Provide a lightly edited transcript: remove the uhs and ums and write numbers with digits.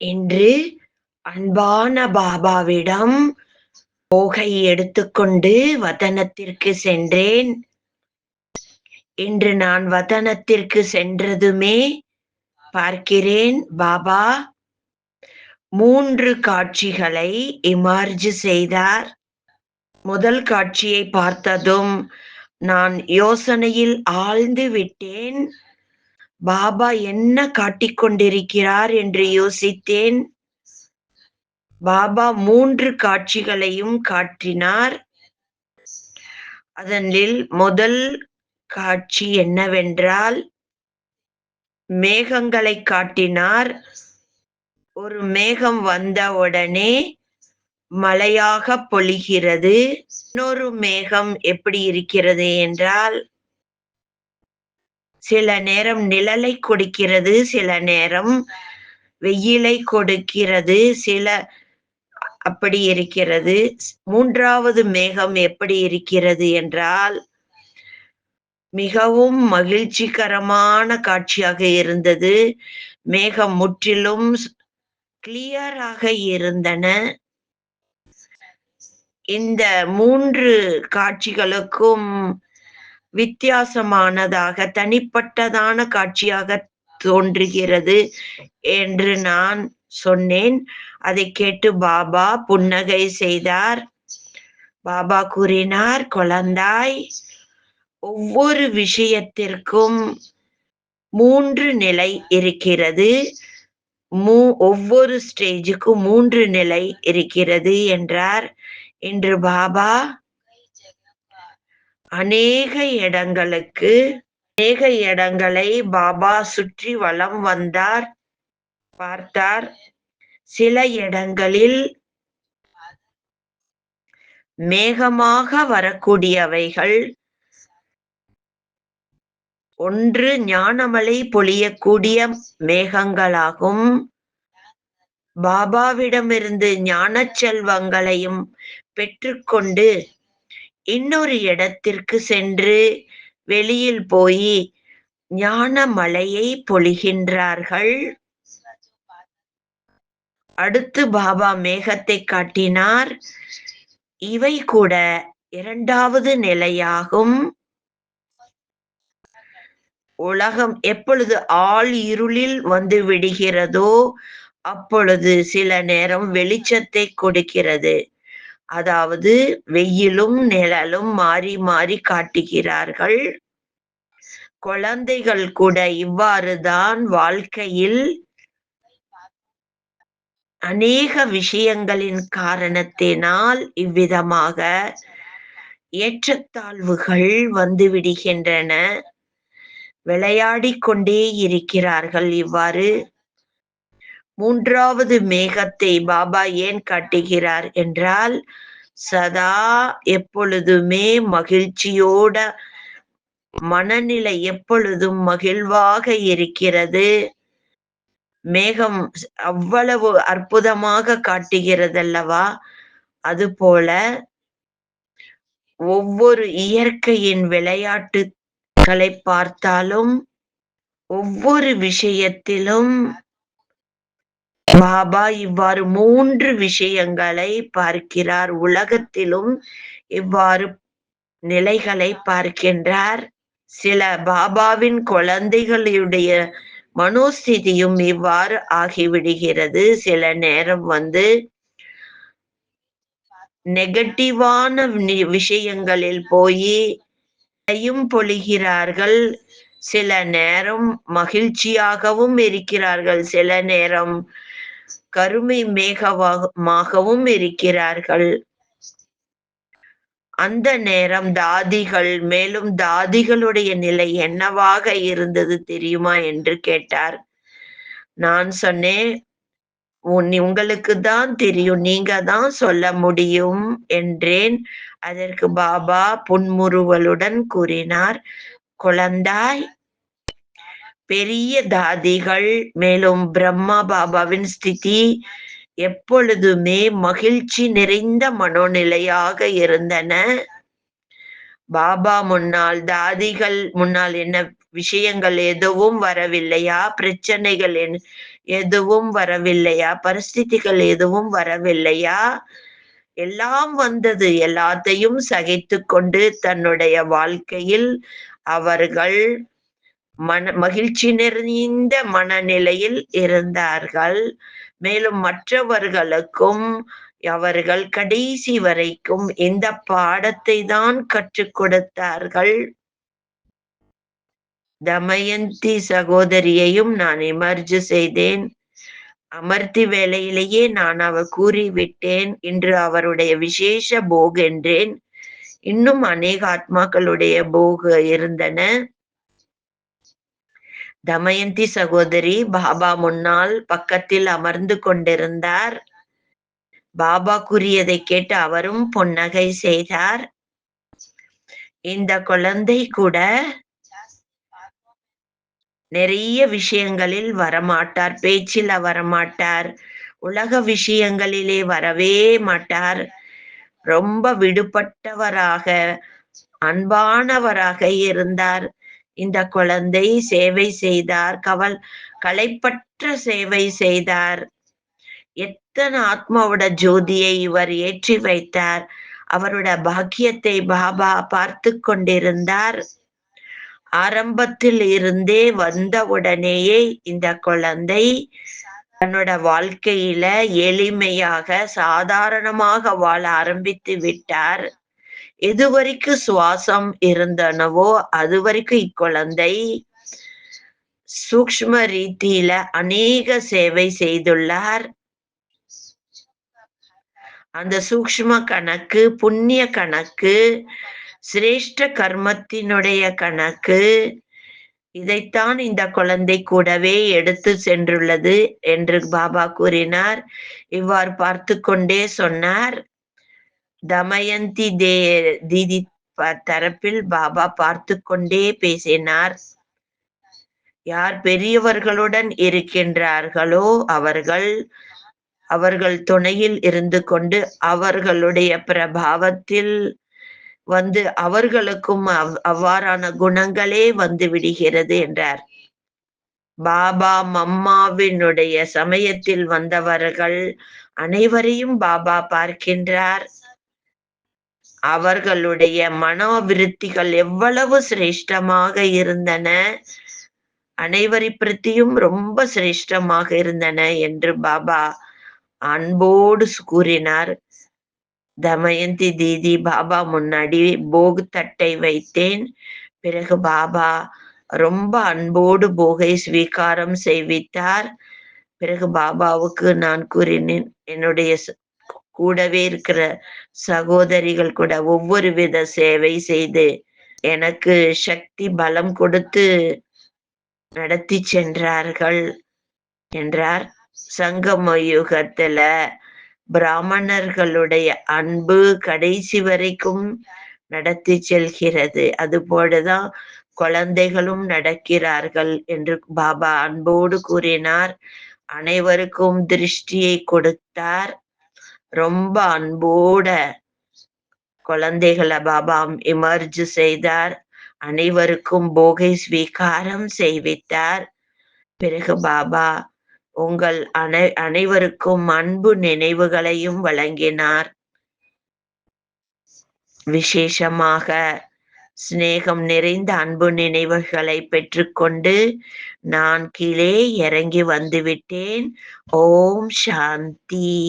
என்று அன்பான பாபாவிடம் போகை எடுத்துக்கொண்டு வதனத்திற்கு சென்றேன். இன்று நான் வதனத்திற்கு சென்றதுமே பார்க்கிறேன், பாபா 3 காட்சிகளை இமர்ஜ் செய்தார். முதல் காட்சியை பார்த்ததும் நான் யோசனையில் ஆழ்ந்து விட்டேன். பாபா என்ன காட்டிக் கொண்டிருக்கிறார் என்று யோசித்தேன். பாபா 3 காட்சிகளையும் காட்டினார். அதனில் முதல் காட்சி என்னவென்றால், மேகங்களை காட்டினார். ஒரு மேகம் வந்தவுடனே மழையாக பொழிகிறது. இன்னொரு மேகம் எப்படி இருக்கிறது என்றால், சில நேரம் நிழலை கொடுக்கிறது, சில நேரம் வெயிலை கொடுக்கிறது, அப்படி இருக்கிறது. 3வது மேகம் எப்படி இருக்கிறது என்றால், மிகவும் மகிழ்ச்சிகரமான காட்சியாக இருந்தது. மேகம் முற்றிலும் கிளியராக இருந்தன. இந்த 3 காட்சிகளுக்கும் வித்தியாசமானதாக தனிப்பட்டதான காட்சியாக தோன்றுகிறது என்று நான் சொன்னேன். அதை கேட்டு பாபா புன்னகை செய்தார். பாபா கூறினார், குழந்தாய், ஒவ்வொரு விஷயத்திற்கும் 3 நிலை இருக்கிறது. ஒவ்வொரு ஸ்டேஜுக்கும் 3 நிலை இருக்கிறது என்றார். இன்று பாபா அநேக இடங்களை பாபா சுற்றி வலம் வந்தார், பார்த்தார். சில இடங்களில் மேகமாக வரக்கூடியவைகள், ஒன்று ஞானமழை பொழியக்கூடிய மேகங்களாகும். பாபாவிடமிருந்து ஞான செல்வங்களையும் பெற்றுக்கொண்டு இன்னொரு இடத்திற்கு சென்று வெளியில் போய் ஞான மழையை பொழிகின்றார்கள். அடுத்து பாபா மேகத்தை காட்டினார். இவை கூட 2வது நிலையாகும். உலகம் எப்பொழுது ஆள் இருளில் வந்து விடுகிறதோ அப்பொழுது சில நேரம் வெளிச்சத்தை கொடுக்கிறது. அதாவது வெயிலும் நிழலும் மாறி மாறி காட்டுகிறார்கள். குழந்தைகள் கூட இவ்வாறுதான் வாழ்க்கையில் அநேக விஷயங்களின் காரணத்தினால் இவ்விதமாக ஏற்றத்தாழ்வுகள் வந்து விடுகின்றன. விளையாடிக் கொண்டே இருக்கிறார்கள். இவ்வாறு 3வது மேகத்தை பாபா ஏன் காட்டுகிறார் என்றால், சதா எப்பொழுதுமே மகிழ்ச்சியோட மனநிலை எப்பொழுதும் மகிழ்வாக இருக்கிறது. மேகம் அவ்வளவு அற்புதமாக காட்டுகிறதல்லவா? அதுபோல ஒவ்வொரு இயற்கையின் விளையாட்டுகளை பார்த்தாலும் ஒவ்வொரு விஷயத்திலும் பாபா இவ்வாறு 3 விஷயங்களை பார்க்கிறார். உலகத்திலும் இவ்வாறு நிலைகளை பார்க்கின்றார். சில பாபாவின் குழந்தைகளுடைய மனோஸ்திதியும் இவ்வாறு ஆகிவிடுகிறது. சில நேரம் நெகட்டிவான விஷயங்களில் போய் பொழிகிறார்கள். சில நேரம் மகிழ்ச்சியாகவும் இருக்கிறார்கள், சில நேரம் கருமை மேகமாகவும் இருக்கிறார்கள். அந்த நேரம் தாதிகள், மேலும் தாதிகளுடைய நிலை என்னவாக இருந்தது தெரியுமா என்று கேட்டார். நான் சொன்னேன், உங்களுக்கு தான் தெரியும், நீங்க தான் சொல்ல முடியும் என்றேன். அதற்கு பாபா புன்முறுவலுடன் கூறினார், குழந்தாய், பெரிய தாதிகள் மேலும் பிரம்மா பாபாவின் ஸ்திதி எப்பொழுதுமே மகிழ்ச்சி நிறைந்த மனோநிலையாக இருந்தன. பாபா முன்னால், தாதிகள் முன்னால் என்ன விஷயங்கள் எதுவும் வரவில்லையா? பிரச்சனைகள் எதுவும் வரவில்லையா? பரிஸ்திதிகள் எதுவும் வரவில்லையா? எல்லாம் வந்தது. எல்லாத்தையும் சகித்துக்கொண்டு தன்னுடைய வாழ்க்கையில் அவர்கள் மகிழ்ச்சி நிறைந்த மனநிலையில் இருந்தார்கள். மேலும் மற்றவர்களுக்கும் அவர்கள் கடைசி வரைக்கும் இந்த பாடத்தை தான் கற்றுக் கொடுத்தார்கள். தமயந்தி சகோதரியையும் நான் இமர்ஜ் செய்தேன். அமர்த்தி வேளையிலேயே நான் கூறிவிட்டேன். இன்று அவருடைய விசேஷ போக் என்றேன். இன்னும் அநேக ஆத்மாக்களுடைய போக் இருந்தன. தமயந்தி சகோதரி பாபா முன்னால் பக்கத்தில் அமர்ந்து கொண்டிருந்தார். பாபா கூறியதை கேட்டு அவரும் புன்னகை செய்தார். இந்த குழந்தை கூட நிறைய விஷயங்களில் வரமாட்டார். பேச்சில வரமாட்டார். உலக விஷயங்களிலே வரவே மாட்டார். ரொம்ப விடுபட்டவராக, அன்பானவராக இருந்தார். இந்த குழந்தை சேவை செய்தார். களைப்பற்ற சேவை செய்தார். எத்தனை ஆத்மாவோட ஜோதியை இவர் ஏற்றி வைத்தார். அவரோட பாக்கியத்தை பாபா பார்த்து கொண்டிருந்தார். ஆரம்பத்தில் இருந்தே வந்தவுடனேயே இந்த குழந்தை தன்னோட வாழ்க்கையில எளிமையாக சாதாரணமாக வாழ ஆரம்பித்து விட்டார். எதுவரைக்கும் சுவாசம் இருந்தனவோ அதுவரைக்கும் இக்குழந்தை சூக்ஷ்ம ரீதியில அநேக சேவை செய்துள்ளார். அந்த சூக்ஷ்ம கணக்கு, புண்ணிய கணக்கு, சிரேஷ்ட கர்மத்தினுடைய கணக்கு, இதைத்தான் இந்த குழந்தை கூடவே எடுத்து சென்றுள்ளது என்று பாபா கூறினார். இவ்வாறு பார்த்து கொண்டே சொன்னார். தமயந்தி தீதி தரப்பில் பாபா பார்த்து கொண்டே பேசினார். யார் பெரியவர்களுடன் இருக்கின்றார்களோ அவர்கள் துணையில் இருந்து கொண்டு அவர்களுடைய பிரபாவத்தில் வந்து அவர்களுக்கும் அவ்வாறான குணங்களே வந்து விடுகிறது என்றார். பாபா மம்மாவினுடைய சமயத்தில் வந்தவர்கள் அனைவரையும் பாபா பார்க்கின்றார். அவர்களுடைய மனோவிருத்திகள் எவ்வளவு சிரேஷ்டமாக இருந்தன, அனைவரை பிரத்தியும் ரொம்ப சிரேஷ்டமாக இருந்தன என்று பாபா அன்போடு கூறினார். தமயந்தி தீதி பாபா முன்னாடி போக் தட்டை வைத்தேன். பிறகு பாபா ரொம்ப அன்போடு போகை ஸ்வீகாரம் செய்வித்தார். பிறகு பாபாவுக்கு நான் கூறினேன், என்னுடைய கூடவே இருக்கிற சகோதரிகள் கூட ஒவ்வொரு வித சேவை செய்து எனக்கு சக்தி பலம் கொடுத்து நடத்தி சென்றார்கள் என்றார். சங்கம யுகத்துல பிராமணர்களுடைய அன்பு கடைசி வரைக்கும் நடத்தி செல்கிறது. அதுபோலதான் குழந்தைகளும் நடக்கிறார்கள் என்று பாபா அன்போடு கூறினார். அனைவருக்கும் திருஷ்டியை கொடுத்தார். ரொம்ப அன்போட குழந்தைகளை பாபா இமர்ஜ் செய்தார். அனைவருக்கும் போகை ஸ்வீகாரம் செய்வித்தார். பிறகு பாபா உங்கள் அனைவருக்கும் அன்பு நினைவுகளையும் வழங்கினார். விசேஷமாக சிநேகம் நிறைந்த அன்பு நினைவுகளை பெற்றுக்கொண்டு நான் கீழே இறங்கி வந்துவிட்டேன். ஓம் சாந்தி.